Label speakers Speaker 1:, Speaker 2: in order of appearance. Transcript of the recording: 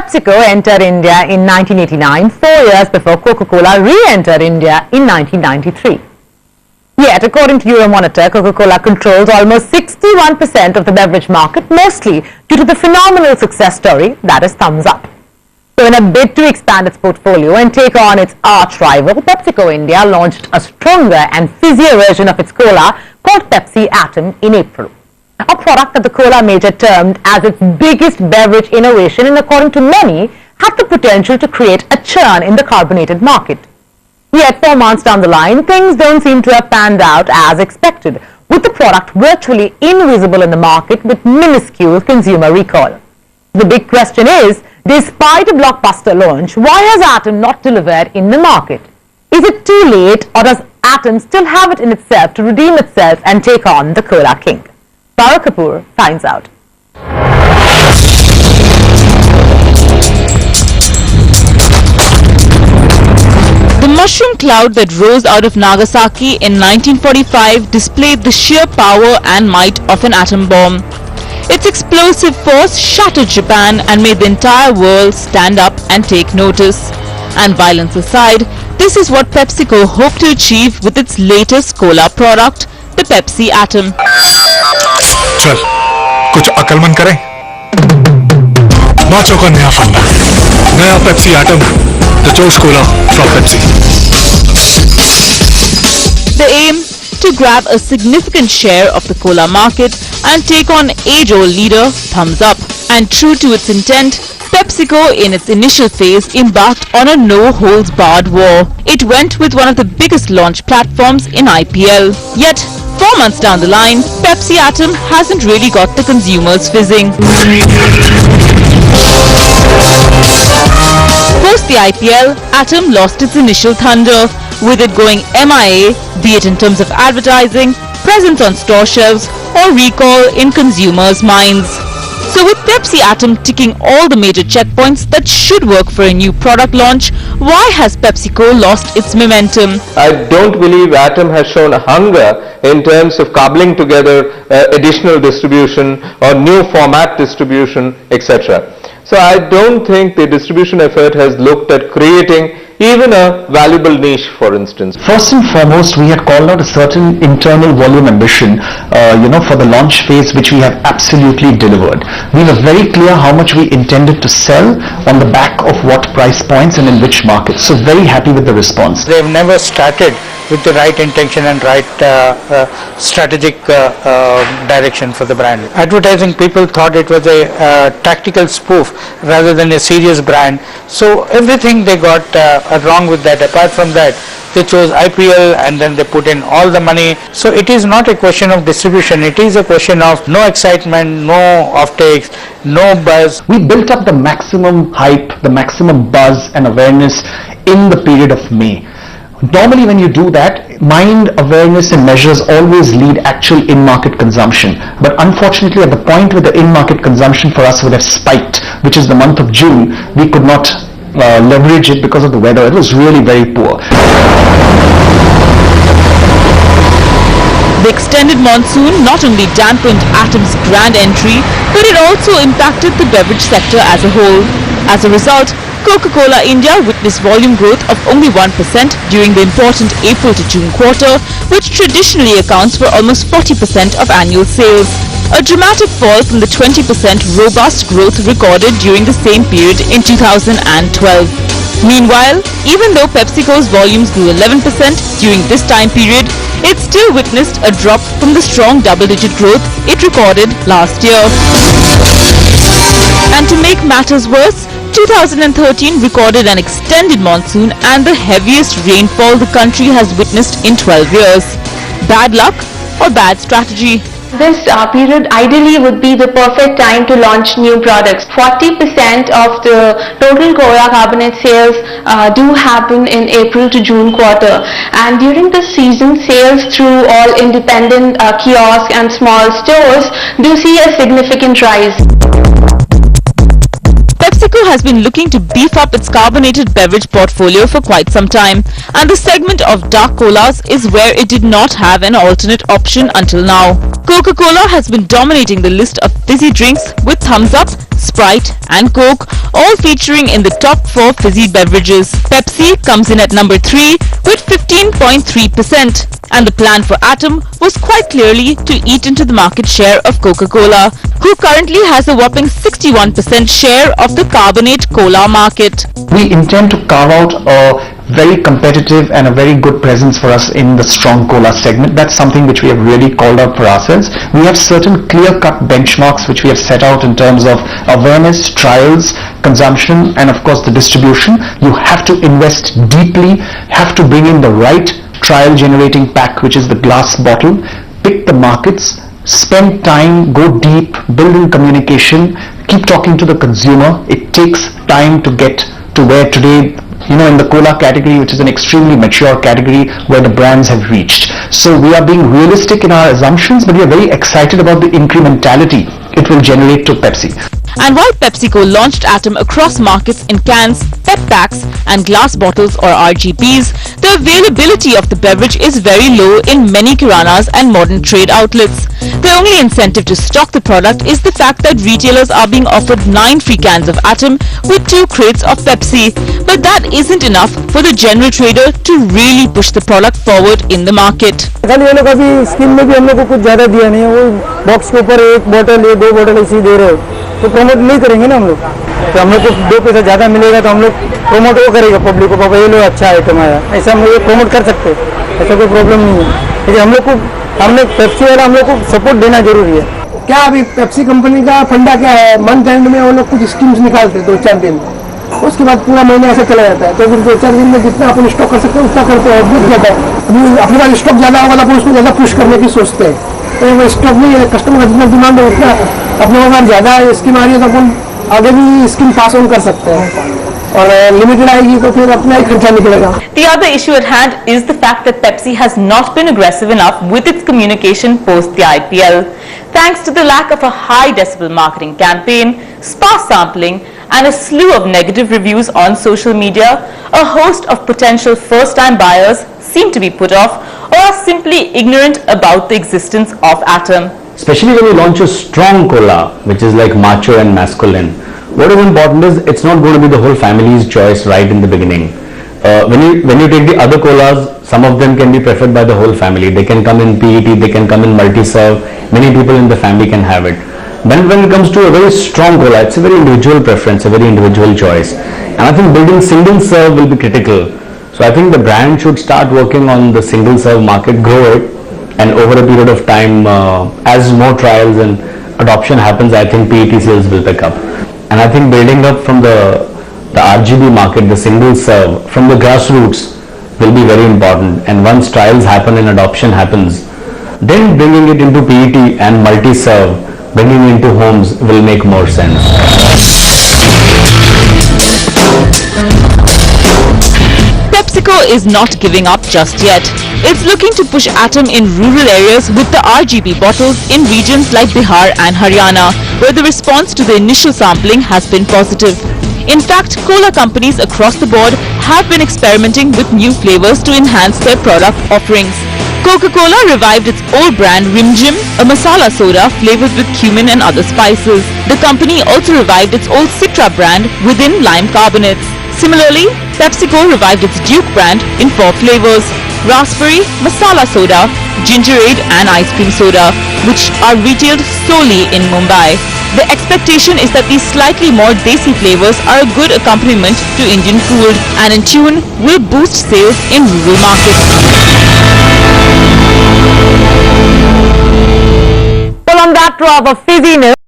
Speaker 1: PepsiCo entered India in 1989, 4 years before Coca-Cola re-entered India in 1993. Yet, according to Euromonitor, Coca-Cola controls almost 61% of the beverage market, mostly due to the phenomenal success story that is Thumbs Up. So in a bid to expand its portfolio and take on its arch rival, PepsiCo India launched a stronger and fizzier version of its cola called Pepsi Atom in April. A product that the cola major termed as its biggest beverage innovation and, according to many, had the potential to create a churn in the carbonated market. Yet 4 months down the line, things don't seem to have panned out as expected, with the product virtually invisible in the market with minuscule consumer recall. The big question is, despite a blockbuster launch, why has Atom not delivered in the market? Is it too late, or does Atom still have it in itself to redeem itself and take on the Cola King? Farah Kapoor finds out.
Speaker 2: The mushroom cloud that rose out of Nagasaki in 1945 displayed the sheer power and might of an atom bomb. Its explosive force shattered Japan and made the entire world stand up and take notice. And violence aside, this is what PepsiCo hoped to achieve with its latest cola product, the Pepsi Atom.
Speaker 3: चल, कुछ अकलमंद करें। नाचो का नया फंडा, नया Pepsi Atom, the Josh Cola from Pepsi.
Speaker 2: The aim? To grab a significant share of the cola market and take on age-old leader Thumbs Up. And true to its intent, PepsiCo in its initial phase embarked on a no-holds-barred war. It went with one of the biggest launch platforms in IPL. Yet, 4 months down the line, Pepsi Atom hasn't really got the consumers fizzing. Post the IPL, Atom lost its initial thunder, with it going MIA, be it in terms of advertising, presence on store shelves, or recall in consumers' minds. So with Pepsi Atom ticking all the major checkpoints that should work for a new product launch, why has PepsiCo lost its momentum?
Speaker 4: I don't believe Atom has shown hunger in terms of cobbling together additional distribution or new format distribution, etc. So I don't think the distribution effort has looked at creating even a valuable niche, for instance.
Speaker 5: First and foremost, we had called out a certain internal volume ambition, for the launch phase, which we have absolutely delivered. We were very clear how much we intended to sell on the back of what price points and in which markets. So very happy with the response.
Speaker 6: They've never started with the right intention and right strategic direction for the brand. Advertising, people thought it was a tactical spoof rather than a serious brand. So everything they got wrong with that. Apart from that, they chose IPL and then they put in all the money. So it is not a question of distribution. It is a question of no excitement, no offtakes, no buzz.
Speaker 5: We built up the maximum hype, the maximum buzz and awareness in the period of May. Normally when you do that, mind awareness and measures always lead actual in-market consumption. But unfortunately, at the point where the in-market consumption for us would have spiked, which is the month of June, we could not leverage it because of the weather. It was really very poor.
Speaker 2: The extended monsoon not only dampened Atom's grand entry, but it also impacted the beverage sector as a whole. As a result, Coca-Cola India witnessed volume growth of only 1% during the important April to June quarter, which traditionally accounts for almost 40% of annual sales. A dramatic fall from the 20% robust growth recorded during the same period in 2012. Meanwhile, even though PepsiCo's volumes grew 11% during this time period, it still witnessed a drop from the strong double-digit growth it recorded last year. And to make matters worse, 2013 recorded an extended monsoon and the heaviest rainfall the country has witnessed in 12 years. Bad luck or bad strategy?
Speaker 7: This period ideally would be the perfect time to launch new products. 40% of the total cola carbonate sales do happen in April to June quarter, and during the season, sales through all independent kiosks and small stores do see a significant rise.
Speaker 2: PepsiCo has been looking to beef up its carbonated beverage portfolio for quite some time, and the segment of dark colas is where it did not have an alternate option until now. Coca-Cola has been dominating the list of fizzy drinks with Thumbs Up, Sprite and Coke, all featuring in the top 4 fizzy beverages. Pepsi comes in at number 3 with 15.3%. And the plan for Atom was quite clearly to eat into the market share of Coca-Cola, who currently has a whopping 61% share of the carbonate cola market.
Speaker 5: We intend to carve out a very competitive and a very good presence for us in the strong cola segment. That's something which we have really called out for ourselves. We have certain clear-cut benchmarks which we have set out in terms of awareness, trials, consumption, and of course the distribution. You have to invest deeply, have to bring in the right trial generating pack, which is the glass bottle, pick the markets, spend time, go deep, build in communication, keep talking to the consumer. It takes time to get to where today, in the cola category, which is an extremely mature category, where the brands have reached. So we are being realistic in our assumptions, but we are very excited about the incrementality it will generate to Pepsi.
Speaker 2: And while PepsiCo launched Atom across markets in cans, pep packs and glass bottles or RGBs, the availability of the beverage is very low in many kiranas and modern trade outlets. The only incentive to stock the product is the fact that retailers are being offered 9 free cans of Atom with 2 crates of Pepsi. But that isn't enough for the general trader to really push the product forward in the market.
Speaker 8: तो promote नहीं करेंगे ना हम लोग, तो हम लोग को 2 पैसा ज़्यादा मिलेगा तो हम लोग प्रमोट वो करेगा पब्लिक को, पापा ये लो अच्छा आइटम आया, ऐसा हम लोग प्रमोट कर सकते हैं, ऐसा कोई प्रॉब्लम नहीं है। लेकिन हमने पेप्सी वाला हम लोग को सपोर्ट देना जरूरी है। क्या अभी पेप्सी कंपनी का फंडा क्या है, मंथ एंड में वो लोग कुछ स्कीम्स निकालते 2-4 दिन, उसके बाद पूरा महीने ऐसे चला जाता है, तो फिर 2-4 दिन में जितना अपन स्टॉक कर सकते हैं उतना करते हैं, बहुत ज़्यादा अभी अपने पास स्टॉक ज़्यादा होगा तो उसको ज़्यादा पुश करने की सोचते हैं, तो स्टॉक नहीं है, कस्टमर का जितना डिमांड है उतना अपने पास ज़्यादा स्कीम आ रही है तो अपन आगे भी स्कीम पास ऑन कर सकते हैं, और लिमिटेड आएगी तो फिर अपना ही खर्चा निकलेगा।
Speaker 2: The other issue at hand is the fact that Pepsi has not been aggressive enough with its communication post the IPL. Thanks to the lack of a high decibel marketing campaign, sparse sampling and a slew of negative reviews on social media, a host of potential first-time buyers seem to be put off or are simply ignorant about the existence of Atom.
Speaker 9: Especially when you launch a strong cola, which is like macho and masculine, what is important is it's not going to be the whole family's choice right in the beginning. When you take the other colas, some of them can be preferred by the whole family. They can come in PET, they can come in multi-serve, many people in the family can have it. Then when it comes to a very strong cola, it's a very individual preference, a very individual choice. And I think building single serve will be critical. So I think the brand should start working on the single serve market, grow it, and over a period of time, as more trials and adoption happens, I think PET sales will pick up. And I think building up from the RGB market, the single serve, from the grassroots will be very important. And once trials happen and adoption happens, then bringing it into PET and multi-serve, bringing it into homes will make more sense.
Speaker 2: PepsiCo is not giving up just yet. It's looking to push Atom in rural areas with the RGB bottles in regions like Bihar and Haryana, where the response to the initial sampling has been positive. In fact, cola companies across the board have been experimenting with new flavors to enhance their product offerings. Coca-Cola revived its old brand Rim Jim, a masala soda flavored with cumin and other spices. The company also revived its old Citra brand within lime carbonates. Similarly, PepsiCo revived its Duke brand in 4 flavors: raspberry, masala soda, gingerade and ice cream soda, which are retailed solely in Mumbai. The expectation is that these slightly more desi flavors are a good accompaniment to Indian food and in tune will boost sales in rural markets.
Speaker 1: Well, on that drop of fizzy note,